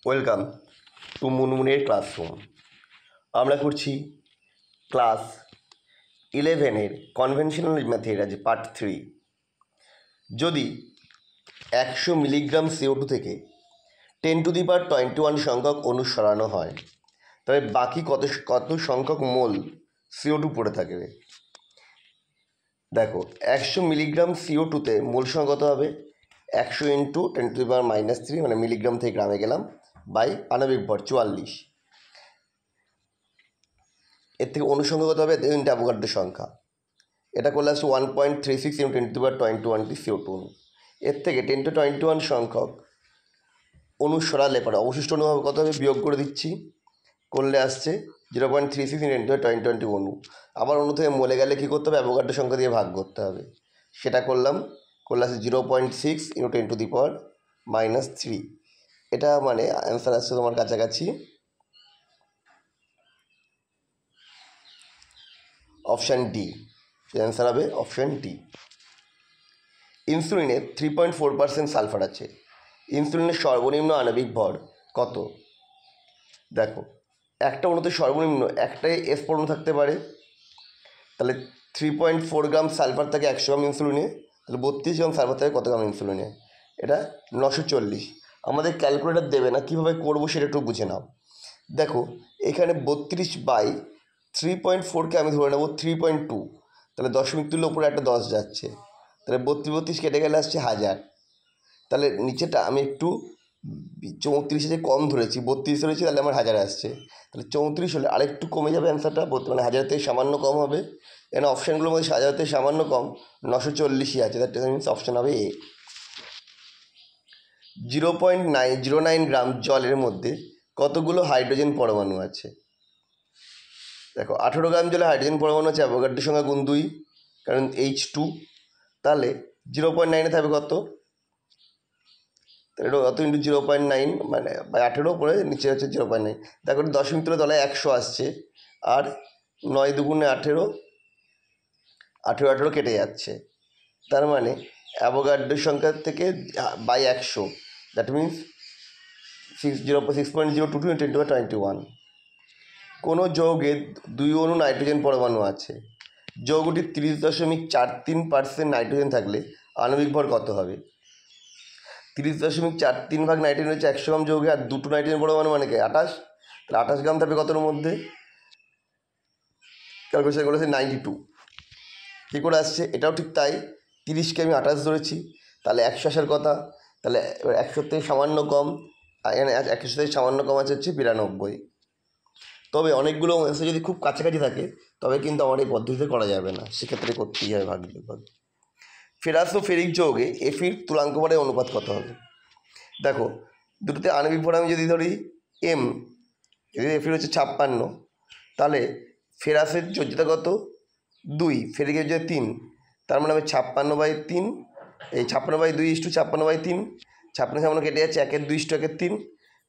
Welcome to মুনমুনের classroom. আমরা করছি class 11-এর conventional method part 3। যদি 100 মিলিগ্রাম CO2 থেকে 10⁻21 সংখ্যক অণু সরানো হয়, তবে বাকি কত সংখ্যক মোল CO2 পড়ে থাকবে? দেখো, 100 মিলিগ্রাম CO2-তে মোল সংখ্যা কত হবে? 100 × 10⁻³ মানে মিলিগ্রাম থেকে গ্রামে গেলাম বাই আণবিক ভর 44। এর থেকে অনুসংখ্যা কত হবে? তিনটে অ্যাভোগাড্রো সংখ্যা। এটা করলে আসছে 1.36 × 10⁻21 CO2 অণু। এর থেকে 10⁻21 সংখ্যক অণু সরালে পরে অবশিষ্ট অণু হবে কত হবে? বিয়োগ করে দিচ্ছি, করলে আসছে 0.36 × 10⁻21 অণু। আবার অণু থেকে মলে গেলে কী করতে হবে? অ্যাভোগাড্রো সংখ্যা দিয়ে ভাগ করতে হবে। সেটা করলাম, করলে আসছে 0.6 × 10⁻³ এটা মানে অ্যান্সার আসছে তোমার কাছাকাছি অপশান ডি। অ্যান্সার হবে অপশান ডি। ইনসুলিনের 3.4% সালফার আছে। ইনসুলিনের সর্বনিম্ন আণবিক ভর কত? দেখো, একটা অণুতে সর্বনিম্ন একটাই এস পরমাণু থাকতে পারে, তাহলে 3.4 গ্রাম সালফার থাকে 100 গ্রাম ইনসুলিনে, তাহলে 32 গ্রাম সালফার থাকে কত গ্রাম ইনসুলিনে? এটা 940। আমাদের ক্যালকুলেটার দেবে না, কীভাবে করবো সেটা একটু বুঝে নাও। দেখো, এখানে 32/3.4কে আমি ধরে নেব 3.2, তাহলে দশমিক তুললে উপরে একটা 10 যাচ্ছে, তাহলে 32 কেটে গেলে আসছে 1000। তাহলে নিচেটা আমি একটু 34 কম ধরেছি, 32 ধরেছি, তাহলে আমার 1000 আসছে। তাহলে 34 হলে আরেকটু কমে যাবে অ্যান্সারটা, মানে 1000 থেকে সামান্য কম হবে। এখানে অপশানগুলোর মধ্যে 1000 থেকে সামান্য কম 940ই আছে, দ্যাট মিনস অপশান হবে এ। 0.09 গ্রাম জলের মধ্যে কতগুলো হাইড্রোজেন পরমাণু আছে? দেখো, 18 গ্রাম জলে হাইড্রোজেন পরমাণু আছে, অ্যাভোগাড্রো সংখ্যা গুণ 2, কারণ H2। তাহলে 0.9 থাকবে কত? তাহলে এটা কত ইন্টু 0.9 মানে 18 পরে নিচে হচ্ছে 0.9। দেখো, দশমিক তুলে তলায় 100 আসছে, আর 9 দুগুণে 18, 18 কেটে যাচ্ছে। তার মানে অ্যাভোগাড্রো সংখ্যা থেকে বাই 100, দ্যাট মিনস 6.022 × 10⁻21। কোনো যৌগে 2 অণু নাইট্রোজেন পরমাণু আছে। যৌগটির 30.43% নাইট্রোজেন থাকলে আণবিক ভর কত হবে? 30.43 ভাগ নাইট্রোজেন হচ্ছে 100 গ্রাম যৌগে, আর 2টো নাইট্রোজেন পরমাণু মানে কি 28, তাহলে 28 গ্রাম থাকবে কতর মধ্যে? ক্যালকুলেশন করেছে 92। কী করে আসছে? এটাও ঠিক তাই, 30কে আমি 28 ধরেছি, তাহলে 100 আসার কথা, তাহলে 100 থেকে সামান্য কম, এখানে 100 থেকে সামান্য কম আছে হচ্ছে 92। তবে অনেকগুলো অ্যান্সার যদি খুব কাছাকাছি থাকে তবে কিন্তু আমার এই পদ্ধতিতে করা যাবে না, সেক্ষেত্রে করতেই হবে ভাগ বিভাগ। ফেরাস ও ফেরিক যৌগে এফির তুলাঙ্ক ভরের অনুপাত কত হবে? দেখো, দুটোতে আণবিক ভর আমি যদি ধরি এম, যদি এফির হচ্ছে 56, তাহলে ফেরাসের যোজ্যতা কত? 2, ফেরিকের যে 3, তার মানে হবে 56/3। এই 56/2 = 56/3, 56 সামান্য কেটে যাচ্ছে, 1-এর 2 = 1-এর 3,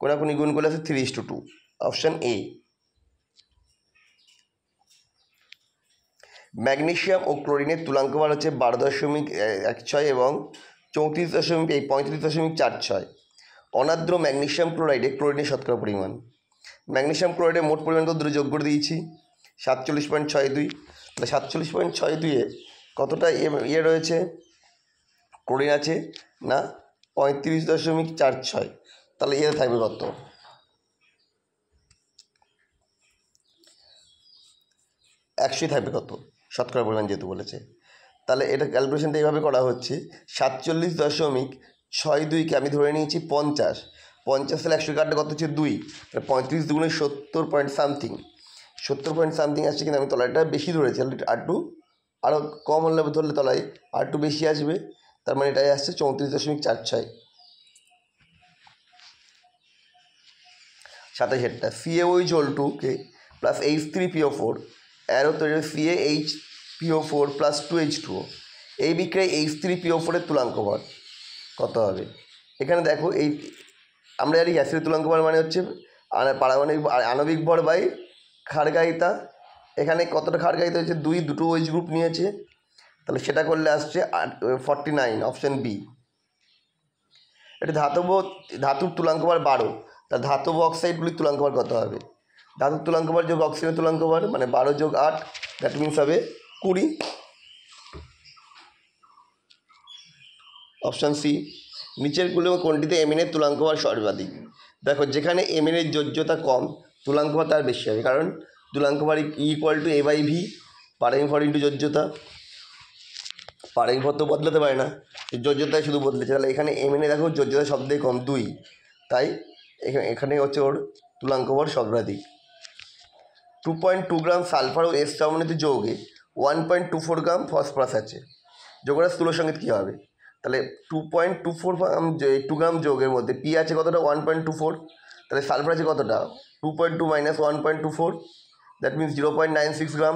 কোনাকুনি গুণ করলে আছে 3:2, অপশান এ। ম্যাগনেসিয়াম ও ক্লোরিনের তুলাঙ্ক ভর হচ্ছে 12.16 এবং 35.46। অনার্দ্র ম্যাগনেসিয়াম ক্লোরাইডে ক্লোরিনের শতকরা পরিমাণ। ম্যাগনেসিয়াম ক্লোরাইডের মোট পরিমাণ কত যোগ করে দিয়েছি? 47.62। তাহলে 47.62-এ কতটা ইয়ে রয়েছে? ক্লোরিন আছে না 35.46, তাহলে ইয়ে থাকবে কত? 100 থাকবে কত শতকরা পরিমাণ যেহেতু বলেছে। তাহলে এটা ক্যালকুলেশনটা এইভাবে করা হচ্ছে, 47.62কে আমি ধরে নিয়েছি 50, 50 সালে 100 কাটলে কত হচ্ছে 2, তাহলে 35 দুগুণে 70 পয়েন্ট সামথিং, 70 পয়েন্ট সামথিং আসছে, কিন্তু আমি তলাটা বেশি ধরেছি, আরও কম হলে ধরলে তলায় আর একটু বেশি আসবে, তার মানে এটাই আসছে 34.46। 27 CaOH2 প্লাস H3PO4 অ্যারো তৈরি CaHPO4 প্লাস 2H2O। এই বিক্রিয়ায় H3PO4-এর তুলাঙ্ক ভর কত হবে? এখানে দেখো, এই আমরা জানি গ্যাসের তুলাঙ্ক ভর মানে হচ্ছে পারমাণবিক আণবিক ভর বাই ক্ষারকারিতা। এখানে কতটা ক্ষারকারিতা হচ্ছে? 2, দুটো OH গ্রুপ নিয়েছে, তাহলে সেটা করলে আসছে 49, অপশান বি। এটা ধাতুর তুলাঙ্ক ভর 12, তা ধাতব অক্সাইডগুলির তুলাঙ্ক বার কত হবে? ধাতুর তুলাঙ্ক বার যোগ অক্সিজেনের তুলাঙ্ক বার মানে 12 যোগ 8, দ্যাট মিনস হবে 20। Option C. নিচেরগুলো কোনটিতে এমএনের তুলাঙ্ক বার সর্বাধিক? দেখো, যেখানে এমএনের যোজ্যতা কম তুলাঙ্ক বার তার বেশি হবে, কারণ তুলাঙ্ক বার ইকুয়াল টু A/V, পারমিফর ইন্টু যোজ্যতা। পারমিফর তো বদলাতে পারে না, যোজ্যতায় শুধু বদলেছে। তাহলে এখানে এমএনে দেখো যোজ্যতা সব থেকে কম 2, তাই এখানে হচ্ছে ওর তুলাঙ্ক বার সর্বাধিক। 2.2 গ্রাম সালফার ও এস সমন্বিত যৌগে 1.24 গ্রাম ফসফরাস আছে, যৌগটার স্থূল সংকেত কী হবে? তাহলে 2.24 গ্রাম যৌগের মধ্যে পি আছে কতটা? 1.24। তাহলে সালফার আছে কতটা? 2.2 মাইনাস 1.24, দ্যাট মিনস 0.96 গ্রাম।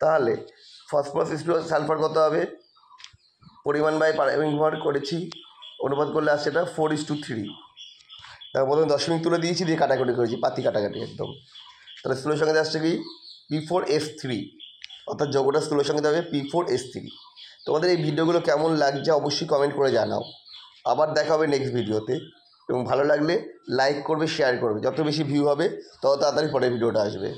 তাহলে ফসফরাস ইস টু সালফার কত হবে? পরিমাণ বাই পারমিফর করেছি, অনুপাত করলে আসছে এটা 4:3। তারপর প্রথমে দশমিক তুলে দিয়েছি, দিয়ে কাটাকুটি করেছি, পাতি কাটাকাটি একদম। তাহলে স্থূল সংকেত আসছে কি? P4S3, অর্থাৎ যৌগটার স্থূল সংকেত হবে P4S3। তোমাদের এই ভিডিওগুলো কেমন লাগছে অবশ্যই কমেন্ট করে জানাও। আবার দেখা হবে নেক্সট ভিডিওতে, এবং ভালো লাগলে লাইক করবে, শেয়ার করবে। যত বেশি ভিউ হবে তত তাড়াতাড়ি পরের ভিডিওটা আসবে।